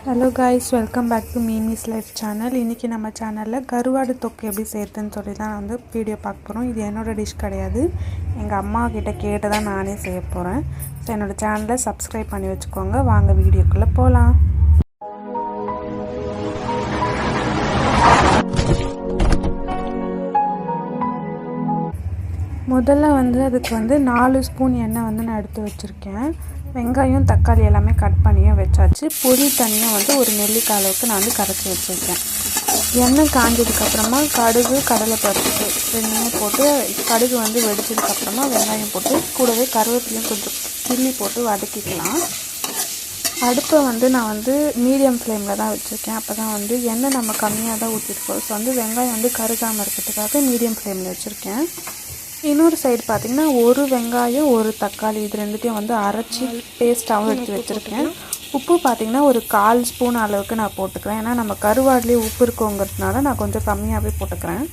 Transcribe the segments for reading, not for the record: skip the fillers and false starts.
Hello guys, welcome back to memes life channel. இன்றைக்கி நம்ம சேனலில் கருவாடு தொக்கு எப்படி செய்யறதுன்னு சொல்லி தான் வந்து வீடியோ பார்க்க போகிறோம். இது என்னோடய டிஷ் கிடையாது, எங்கள் அம்மா கிட்ட கேட்டு தான் நானே செய்ய போகிறேன். ஸோ என்னோடய சேனலை சப்ஸ்கிரைப் பண்ணி வச்சுக்கோங்க. வாங்க வீடியோக்குள்ளே போகலாம். முதல்ல வந்து அதுக்கு வந்து 4 ஸ்பூன் எண்ணெய் வந்து நான் எடுத்து வச்சுருக்கேன். வெங்காயம் தக்காளி எல்லாமே கட் பண்ணியும் வச்சாச்சு. புளி தண்ணியும் வந்து ஒரு நெல்லிக்காய் அளவுக்கு நான் வந்து கரைச்சி வச்சுருக்கேன். எண்ணெய் காஞ்சதுக்கப்புறமா கடுகு கடலைப்பருப்பு ரெண்டுமே போட்டு, கடுகு வந்து வெடிச்சதுக்கப்புறமா வெங்காயம் போட்டு கூடவே கருவேப்பிலையும் கொஞ்சம் கிள்ளி போட்டு வதக்கிக்கலாம். அடுப்பை வந்து நான் வந்து மீடியம் ஃப்ளேமில் தான் வச்சுருக்கேன். அப்போ தான் வந்து எண்ணெய் நம்ம கம்மியாக தான் ஊற்றிருக்கோம். ஸோ வந்து வெங்காயம் வந்து கருகாமல் இருக்கிறதுக்காக மீடியம் ஃப்ளேமில் வச்சுருக்கேன். இன்னொரு சைடு பார்த்திங்கன்னா ஒரு வெங்காயம் ஒரு தக்காளி இது ரெண்டுத்தையும் வந்து அரைச்சி பேஸ்ட்டாகவும் எடுத்து வச்சுருக்கேன். உப்பு பார்த்திங்கன்னா ஒரு 1/4 ஸ்பூன் அளவுக்கு நான் போட்டுக்கிறேன். ஏன்னா நம்ம கருவாடுலேயே உப்பு இருக்குங்கிறதுனால நான் கொஞ்சம் கம்மியாகவே போட்டுக்கிறேன்.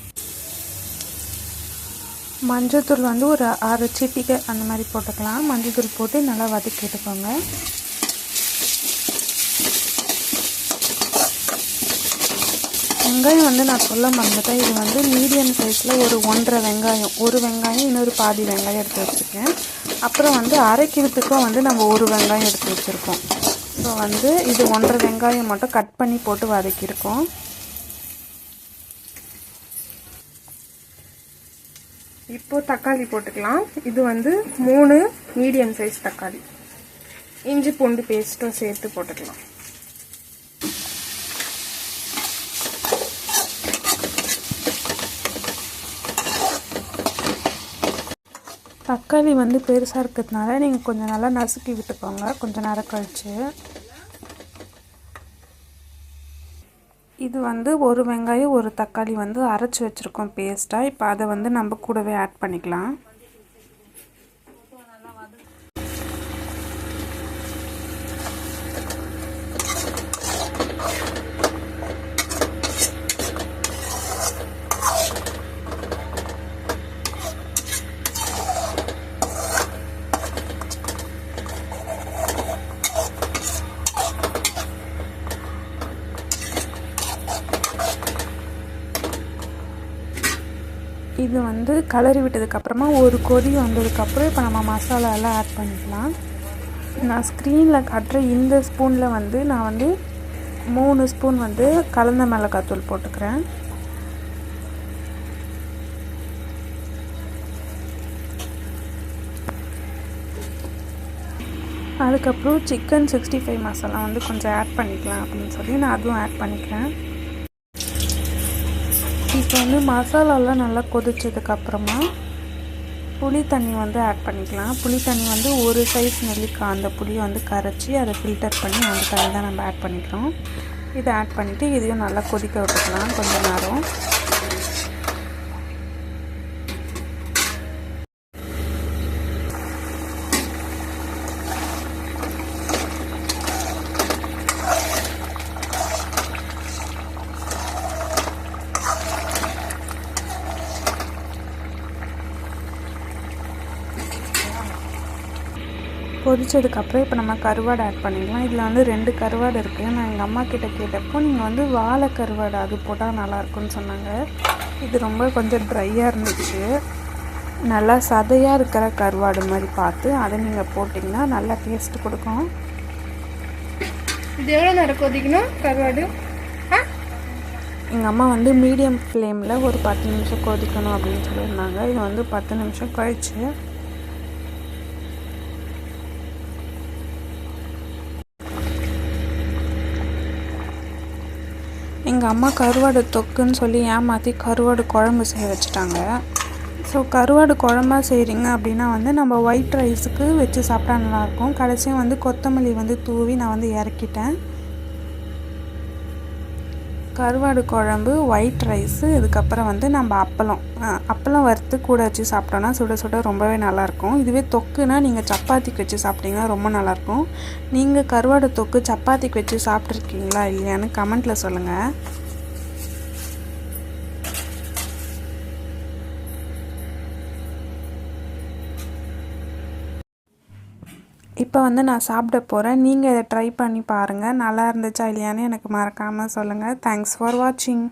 மஞ்சள்தூள் வந்து ஒரு 1/2 சிட்டிகை அந்த மாதிரி போட்டுக்கலாம். மஞ்சள்தூள் போட்டு நல்லா வதக்கி எடுக்கோங்க. வெங்காயம் வந்து நான் சொல்ல மறந்துட்டேன். இது வந்து மீடியம் சைஸில் ஒரு 1.5 வெங்காயம், ஒரு வெங்காயம் இன்னொரு பாதி வெங்காயம் எடுத்து வச்சுருக்கேன். அப்புறம் வந்து அரைக்கிறதுக்கும் வந்து நம்ம ஒரு வெங்காயம் எடுத்து வச்சுருக்கோம். ஸோ வந்து இது 1.5 வெங்காயம் மட்டும் கட் பண்ணி போட்டு வதக்கியிருக்கோம். இப்போது தக்காளி போட்டுக்கலாம். இது வந்து 3 மீடியம் சைஸ் தக்காளி, இஞ்சி பூண்டு பேஸ்ட்டும் சேர்த்து போட்டுக்கலாம். தக்காளி வந்து பெருசாக இருக்கிறதுனால நீங்கள் கொஞ்சம் நல்லா நசுக்கி விட்டுக்கோங்க கொஞ்சம் நேரம் கழிச்சு. இது வந்து ஒரு வெங்காயம் ஒரு தக்காளி வந்து அரைச்சி வச்சுருக்கோம் பேஸ்ட்டாக. இப்போ அதை வந்து நம்ம கூடவே ஆட் பண்ணிக்கலாம். இது வந்து கலரி விட்டதுக்கப்புறமா ஒரு கொதி வந்ததுக்கப்புறம் இப்போ நம்ம மசாலா எல்லாம் ஆட் பண்ணிக்கலாம். நான் ஸ்க்ரீனில் காட்டுற இந்த ஸ்பூனில் வந்து நான் வந்து 3 ஸ்பூன் வந்து கலந்த மிளகாத்தூள் போட்டுக்கிறேன். அதுக்கப்புறம் சிக்கன் 65 மசாலா வந்து கொஞ்சம் ஆட் பண்ணிக்கலாம் அப்படின்னு சொல்லி நான் அதுவும் ஆட் பண்ணிக்கிறேன். இப்போ வந்து மசாலாலாம் நல்லா கொதிச்சதுக்கப்புறமா புளி தண்ணி வந்து ஆட் பண்ணிக்கலாம். புளி தண்ணி வந்து ஒரு சைஸ் நெல்லிக்காய் அந்த புளியை வந்து கரைச்சி அதை ஃபில்டர் பண்ணி அந்த தண்ணி தான் நம்ம ஆட் பண்ணிக்கிறோம். இதை ஆட் பண்ணிவிட்டு இதையும் நல்லா கொதிக்க விட்டுக்கலாம் கொஞ்சம் நேரம். கொதிச்சதுக்கப்புறம் இப்போ நம்ம கருவாடு ஆட் பண்ணிக்கலாம். இதில் வந்து 2 கருவாடு இருக்குது. நான் எங்கள் அம்மா கிட்ட கேட்டப்போ நீங்கள் வந்து வாழை கருவாடு அது போட்டால் நல்லாயிருக்குன்னு சொன்னாங்க. இது ரொம்ப கொஞ்சம் ட்ரையாக இருந்துச்சு. நல்லா சதையாக இருக்கிற கருவாடு மாதிரி பார்த்து அதை நீங்கள் போட்டிங்கன்னா நல்லா டேஸ்ட்டு கொடுக்கும். இது எவ்வளோ நேரம் கொதிக்கணும் கருவாடு? எங்கள் அம்மா வந்து மீடியம் ஃப்ளேமில் ஒரு 10 நிமிஷம் கொதிக்கணும் அப்படின்னு சொல்லியிருந்தாங்க. இது வந்து 10 நிமிஷம் கழிச்சு எங்கள் அம்மா கருவாடு தொக்குன்னு சொல்லி ஏமாற்றி கருவாடு குழம்பு செய்ய வச்சுட்டாங்க. ஸோ கருவாடு குழம்பா செய்கிறீங்க அப்படின்னா வந்து நம்ம ஒயிட் ரைஸுக்கு வச்சு சாப்பிட்டா நல்லாயிருக்கும். கடைசியாக வந்து கொத்தமல்லி வந்து தூவி நான் வந்து இறக்கிட்டேன். கருவாடு குழம்பு, ஒயிட் ரைஸு, இதுக்கப்புறம் வந்து நம்ம அப்பளம் வறுத்து கூட வச்சு சாப்பிட்டோன்னா சுட சுட ரொம்பவே நல்லாயிருக்கும். இதுவே தொக்குனா நீங்கள் சப்பாத்திக்கு வச்சு சாப்பிட்டிங்கன்னா ரொம்ப நல்லாயிருக்கும். நீங்கள் கருவாடு தொக்கு சப்பாத்திக்கு வச்சு சாப்பிட்ருக்கீங்களா இல்லையான்னு கமெண்ட்டில் சொல்லுங்கள். இப்போ இப்போ வந்து நான் சாப்பிட போகிறேன். நீங்கள் இதை ட்ரை பண்ணி பாருங்கள். நல்லா இருந்துச்சா இல்லையான்னு எனக்கு மறக்காமல் சொல்லுங்கள். தேங்க்ஸ் ஃபார் வாட்சிங்.